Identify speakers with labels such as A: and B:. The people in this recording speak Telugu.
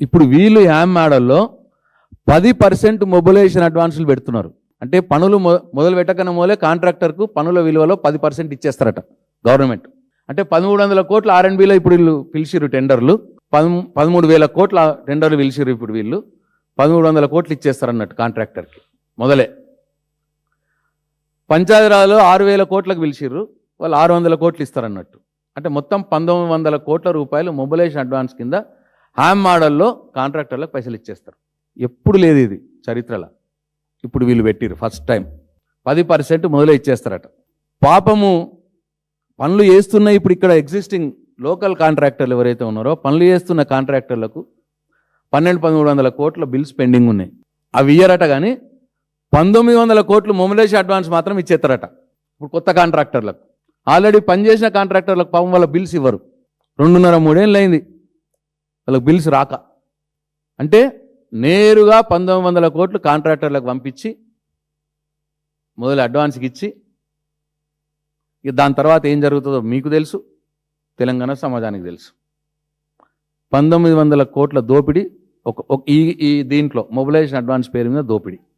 A: ఇప్పుడు వీళ్ళు యామ్ మోడల్లో 10% మొబిలైజేషన్ అడ్వాన్సులు పెడుతున్నారు. అంటే పనులు మొదలు పెట్టకనే మూలే కాంట్రాక్టర్కు పనుల విలువలో 10% ఇచ్చేస్తారట గవర్నమెంట్. అంటే 1300 కోట్ల ఆర్ఎండ్బిలో ఇప్పుడు వీళ్ళు పిలిచిర్రు టెండర్లు, 13,000 కోట్ల టెండర్లు పిలిచిర్రు. ఇప్పుడు వీళ్ళు 1300 కోట్లు ఇచ్చేస్తారన్నట్టు కాంట్రాక్టర్కి మొదలే. పంచాయతీరాజ్లో 6,000 కోట్లకు పిలిచిర్రు, వాళ్ళు 600 కోట్లు ఇస్తారన్నట్టు. అంటే మొత్తం 1,900 కోట్ల రూపాయలు మొబిలైజేషన్ అడ్వాన్స్ కింద హ్యామ్ మోడల్లో కాంట్రాక్టర్లకు పైసలు ఇచ్చేస్తారు. ఎప్పుడు లేదు ఇది చరిత్రలో. ఇప్పుడు వీళ్ళు పెట్టిరు ఫస్ట్ టైం 10% మొదలే ఇచ్చేస్తారట. పాపము పనులు చేస్తున్న ఇప్పుడు ఇక్కడ ఎగ్జిస్టింగ్ లోకల్ కాంట్రాక్టర్లు ఎవరైతే ఉన్నారో పనులు చేస్తున్న కాంట్రాక్టర్లకు 1,200-1,300 కోట్ల బిల్స్ పెండింగ్ ఉన్నాయి. అవి ఇయ్యరట. కానీ 1,900 కోట్లు మొబిలైజేషన్ అడ్వాన్స్ మాత్రం ఇచ్చేస్తారట ఇప్పుడు కొత్త కాంట్రాక్టర్లకు. ఆల్రెడీ పనిచేసిన కాంట్రాక్టర్లకు పాపం వాళ్ళ బిల్స్ ఇవ్వరు. 2.5-3 ఏళ్ళు అయింది వాళ్ళకి బిల్స్ రాక. అంటే నేరుగా 1,900 కోట్లు కాంట్రాక్టర్లకు పంపించి మొదలు అడ్వాన్స్కి ఇచ్చి ఇక దాని తర్వాత ఏం జరుగుతుందో మీకు తెలుసు, తెలంగాణ సమాజానికి తెలుసు. 1,900 కోట్ల దోపిడీ ఈ దీంట్లో మొబిలైజేషన్ అడ్వాన్స్ పేరు మీద దోపిడీ.